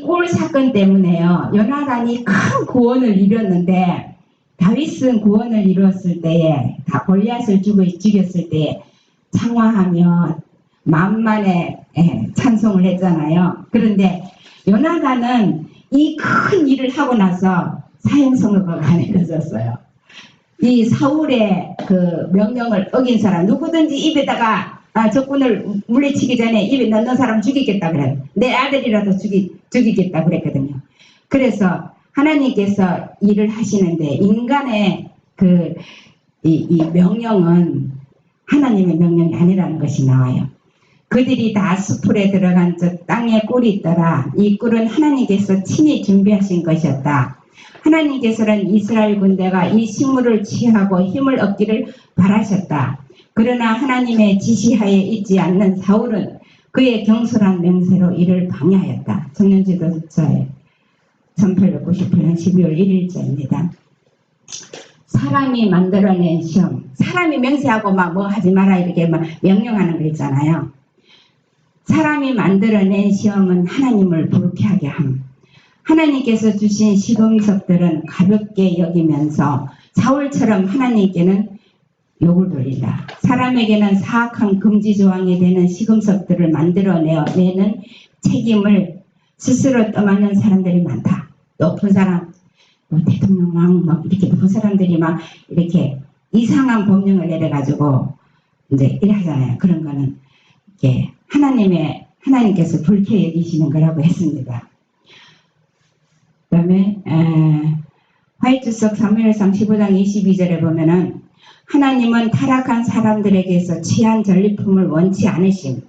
꼴 사건 때문에요. 요나단이 큰 구원을 이뤘는데 다윗은 구원을 이루었을 때에 다 골리앗을 죽였을 때에 창화하며 만만의 찬송을 했잖아요. 그런데 요나단은 이 큰 일을 하고 나서 사형선고가 가해졌어요. 이 사울의 그 명령을 어긴 사람 누구든지 입에다가 적군을 물리치기 전에 입에 넣는 사람 죽이겠다 그래요. 내 아들이라도 죽이겠다 그랬거든요. 그래서 하나님께서 일을 하시는데 인간의 이 명령은 하나님의 명령이 아니라는 것이 나와요. 그들이 다 수풀에 들어간 즉 땅에 꿀이 있더라. 이 꿀은 하나님께서 친히 준비하신 것이었다. 하나님께서는 이스라엘 군대가 이 식물을 취하고 힘을 얻기를 바라셨다. 그러나 하나님의 지시하에 있지 않는 사울은 그의 경솔한 맹세로 이를 방해하였다. 청년지도서에 1898년 12월 1일자입니다. 사람이 만들어낸 시험, 사람이 맹세하고 막 뭐 하지 마라 이렇게 막 명령하는 거 있잖아요. 사람이 만들어낸 시험은 하나님을 불쾌하게 함. 하나님께서 주신 시금석들은 가볍게 여기면서 사울처럼 하나님께는 욕을 돌린다. 사람에게는 사악한 금지 조항이 되는 시금석들을 만들어내는 책임을 스스로 떠맡는 사람들이 많다. 높은 사람, 대통령 왕 이렇게 높은 사람들이 막 이렇게 이상한 법령을 내려가지고 이제 이래 하잖아요. 그런 거는 이게 하나님께서 불쾌 여기시는 거라고 했습니다. 그 다음에 화이트석 사무엘상 15장 22절에 보면은 하나님은 타락한 사람들에게서 취한 전리품을 원치 않으심.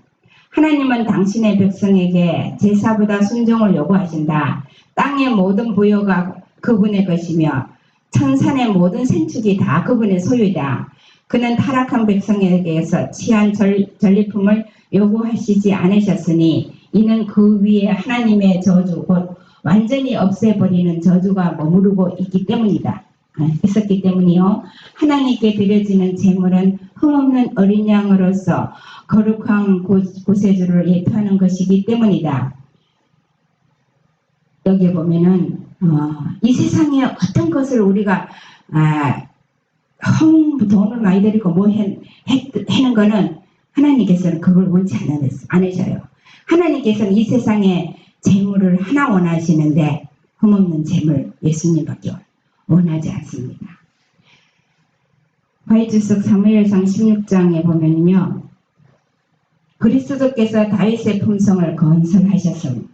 하나님은 당신의 백성에게 제사보다 순종을 요구하신다. 땅의 모든 부여가 그분의 것이며 천산의 모든 생축이 다 그분의 소유이다. 그는 타락한 백성에게서 취한 전리품을 요구하시지 않으셨으니 이는 그 위에 하나님의 저주 곧 완전히 없애버리는 저주가 머무르고 있었기 때문이요. 하나님께 드려지는 제물은 흠없는 어린 양으로서 거룩한 구세주를 예표하는 것이기 때문이다. 여기 보면은 이 세상에 어떤 것을 우리가 돈을 많이 들이고 하는 거는 하나님께서는 그걸 원치 않으셔요. 하나님께서는 이 세상에 재물을 하나 원하시는데 흠없는 재물 예수님밖에 원하지 않습니다. 화이트석 사무엘상 16장에 보면요. 그리스도께서 다윗의 품성을 건설하셨음.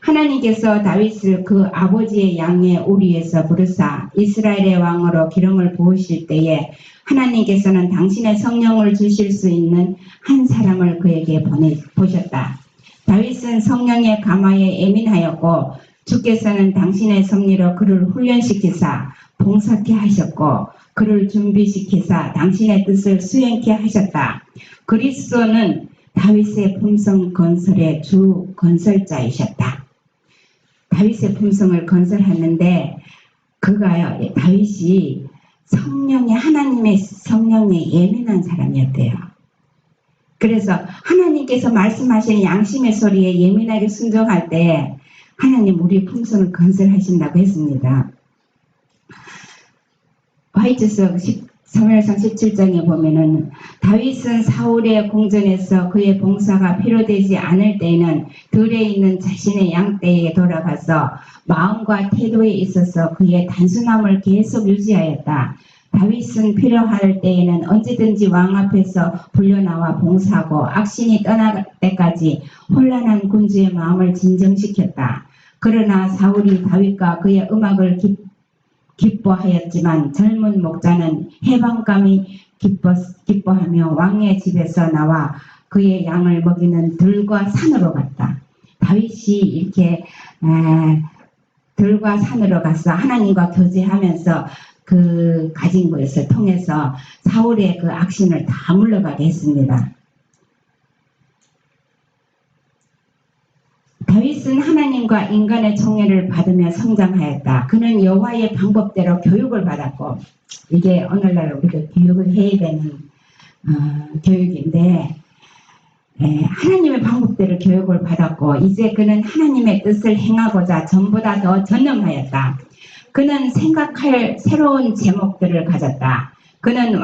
하나님께서 다윗을 그 아버지의 양의 오리에서 부르사 이스라엘의 왕으로 기름을 부으실 때에 하나님께서는 당신의 성령을 주실 수 있는 한 사람을 그에게 보내보셨다. 다윗은 성령의 감화에 예민하였고 주께서는 당신의 섭리로 그를 훈련시키사 봉사케 하셨고 그를 준비시키사 당신의 뜻을 수행케 하셨다. 그리스도는 다윗의 품성 건설의 주 건설자이셨다. 다윗의 품성을 건설했는데 다윗이 하나님의 성령에 예민한 사람이었대요. 그래서 하나님께서 말씀하시는 양심의 소리에 예민하게 순종할 때 하나님 우리 품성을 건설하신다고 했습니다. 화이트석 사무엘상 17장에 보면은 다윗은 사울의 궁전에서 그의 봉사가 필요되지 않을 때에는 들에 있는 자신의 양떼에 돌아가서 마음과 태도에 있어서 그의 단순함을 계속 유지하였다. 다윗은 필요할 때에는 언제든지 왕 앞에서 불려나와 봉사하고 악신이 떠날 때까지 혼란한 군주의 마음을 진정시켰다. 그러나 사울이 다윗과 그의 음악을 기뻐하였지만 젊은 목자는 해방감이 기뻐하며 왕의 집에서 나와 그의 양을 먹이는 들과 산으로 갔다. 다윗이 이렇게 들과 산으로 가서 하나님과 교제하면서 그 가진 것을 통해서 사울의 그 악신을 다 물러가게 했습니다. 다윗은 하나님과 인간의 총애를 받으며 성장하였다. 그는 여호와의 방법대로 교육을 받았고 이게 오늘날 우리가 교육을 해야 되는 교육인데 하나님의 방법대로 교육을 받았고 이제 그는 하나님의 뜻을 행하고자 전보다 더 전념하였다. 그는 생각할 새로운 제목들을 가졌다. 그는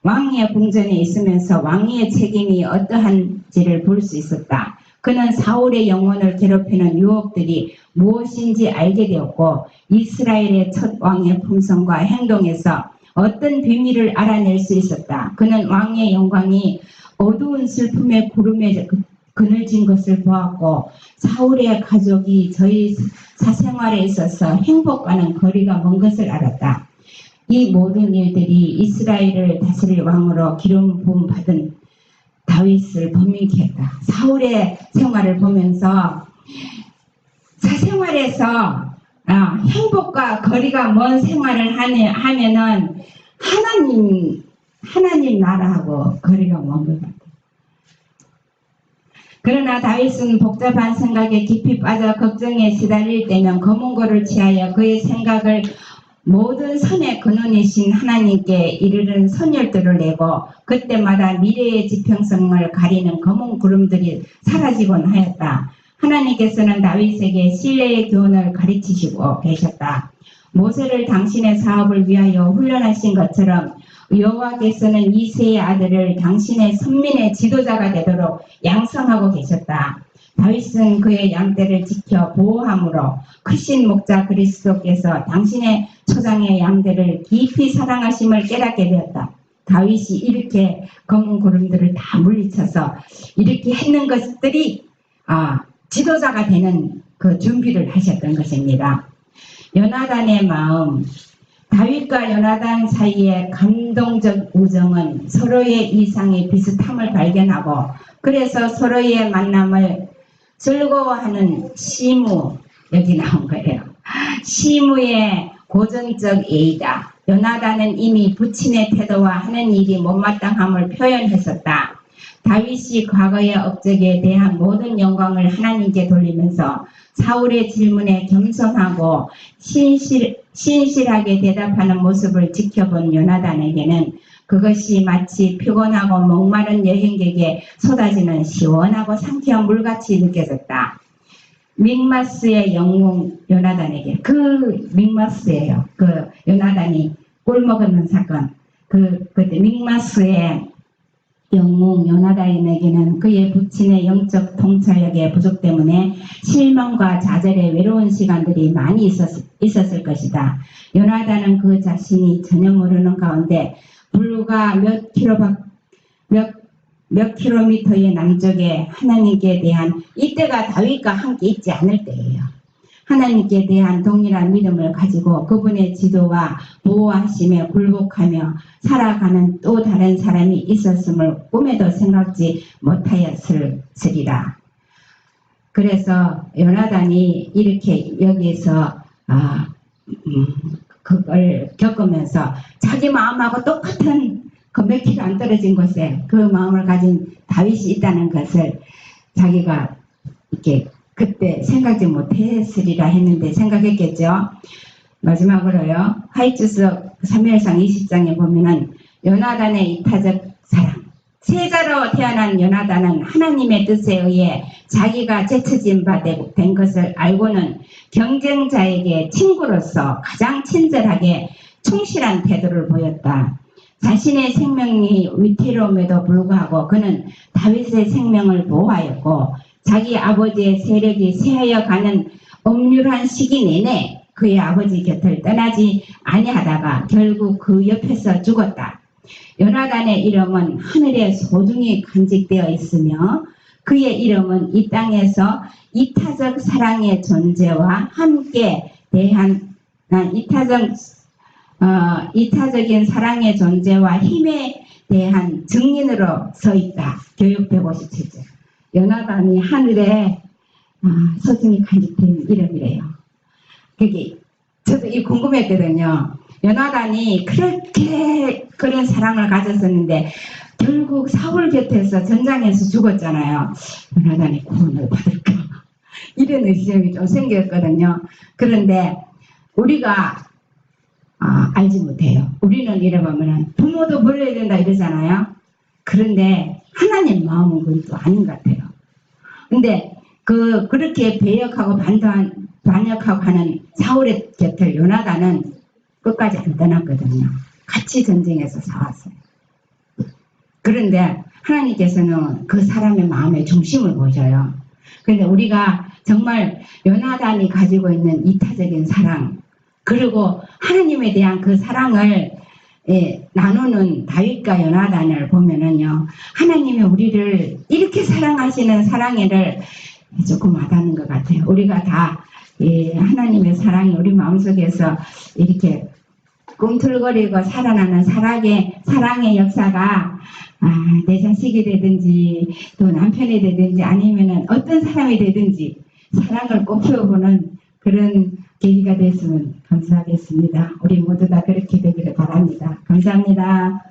왕의 궁전에 있으면서 왕위의 책임이 어떠한지를 볼 수 있었다. 그는 사울의 영혼을 괴롭히는 유혹들이 무엇인지 알게 되었고 이스라엘의 첫 왕의 품성과 행동에서 어떤 비밀을 알아낼 수 있었다. 그는 왕의 영광이 어두운 슬픔의 구름에 그늘진 것을 보았고 사울의 가족이 저희 사생활에 있어서 행복과는 거리가 먼 것을 알았다. 이 모든 일들이 이스라엘을 다스릴 왕으로 기름 부음 받은 다윗을 범민케 했다. 사울의 생활을 보면서 사생활에서 행복과 거리가 먼 생활을 하면은 하나님 나라하고 거리가 먼 것 같아요. 그러나 다윗은 복잡한 생각에 깊이 빠져 걱정에 시달릴 때면 검은 고를 취하여 그의 생각을 모든 선의 근원이신 하나님께 이르는 선열들을 내고 그때마다 미래의 지평성을 가리는 검은 구름들이 사라지곤 하였다. 하나님께서는 다윗에게 신뢰의 교훈을 가르치시고 계셨다. 모세를 당신의 사업을 위하여 훈련하신 것처럼 여호와께서는 이새의 아들을 당신의 선민의 지도자가 되도록 양성하고 계셨다. 다윗은 그의 양떼를 지켜 보호함으로 크신 목자 그리스도께서 당신의 초장의 양떼를 깊이 사랑하심을 깨닫게 되었다. 다윗이 이렇게 검은 구름들을 다 물리쳐서 이렇게 했는 것들이 지도자가 되는 그 준비를 하셨던 것입니다. 요나단의 마음, 다윗과 요나단 사이의 감동적 우정은 서로의 이상의 비슷함을 발견하고 그래서 서로의 만남을 즐거워하는 시무, 여기 나온 거예요. 시무의 고전적 예의다. 요나단은 이미 부친의 태도와 하는 일이 못마땅함을 표현했었다. 다윗이 과거의 업적에 대한 모든 영광을 하나님께 돌리면서 사울의 질문에 겸손하고 신실하게 대답하는 모습을 지켜본 요나단에게는 그것이 마치 피곤하고 목마른 여행객에 쏟아지는 시원하고 상쾌한 물같이 느껴졌다. 믹마스의 영웅 요나단에게 그 믹마스예요. 그 요나단이 꿀 먹었는 사건. 그때 믹마스의 영웅 요나단에게는 그의 부친의 영적 통찰력의 부족 때문에 실망과 좌절의 외로운 시간들이 많이 있었을 것이다. 요나단은 그 자신이 전혀 모르는 가운데 불과 몇 킬로미터의 남쪽에 하나님께 대한 이때가 다윗과 함께 있지 않을 때예요. 하나님께 대한 동일한 믿음을 가지고 그분의 지도와 보호하심에 굴복하며 살아가는 또 다른 사람이 있었음을 꿈에도 생각지 못하였으리라. 그래서 요나단이 이렇게 여기서 그걸 겪으면서 자기 마음하고 똑같은 그 몇 킬로 안 떨어진 곳에 그 마음을 가진 다윗이 있다는 것을 자기가 이렇게 그때 생각지 못했으리라 했는데 생각했겠죠. 마지막으로요. 하이츠서 사무엘상 20장에 보면은 요나단의 이타적 사랑. 세자로 태어난 요나단은 하나님의 뜻에 의해 자기가 제쳐진 바 된 것을 알고는 경쟁자에게 친구로서 가장 친절하게 충실한 태도를 보였다. 자신의 생명이 위태로움에도 불구하고 그는 다윗의 생명을 보호하였고 자기 아버지의 세력이 쇠하여 가는 엄률한 시기 내내 그의 아버지 곁을 떠나지 아니하다가 결국 그 옆에서 죽었다. 요나단의 이름은 하늘에 소중히 간직되어 있으며 그의 이름은 이 땅에서 이타적 사랑의 존재와 함께 대한 이타적인 사랑의 존재와 힘에 대한 증인으로 서 있다. 교육 157절. 요나단이 하늘에 소중히 간직된 이름이래요. 그게 저도 이 궁금했거든요. 요나단이 그렇게 그런 사랑을 가졌었는데 결국 사울 곁에서 전장에서 죽었잖아요. 요나단이 구원을 받을까? 이런 의심이 좀 생겼거든요. 그런데 우리가 알지 못해요. 우리는 이래 보면 부모도 버려야 된다 이러잖아요. 그런데 하나님 마음은 그건 또 아닌 것 같아요. 근데 그렇게 배역하고 반역하고 하는 사울의 곁을 요나단은 끝까지 안 떠났거든요. 같이 전쟁에서 싸웠어요. 그런데 하나님께서는 그 사람의 마음의 중심을 보셔요. 그런데 우리가 정말 요나단이 가지고 있는 이타적인 사랑, 그리고 하나님에 대한 그 사랑을 나누는 다윗과 요나단을 보면은요, 하나님이 우리를 이렇게 사랑하시는 사랑을 조금 와닿는 것 같아요. 우리가 다 하나님의 사랑이 우리 마음속에서 이렇게 꿈틀거리고 살아나는 사랑의 역사가 내 자식이 되든지 또 남편이 되든지 아니면은 어떤 사람이 되든지 사랑을 꽃피워보는 그런 계기가 됐으면 감사하겠습니다. 우리 모두 다 그렇게 되기를 바랍니다. 감사합니다.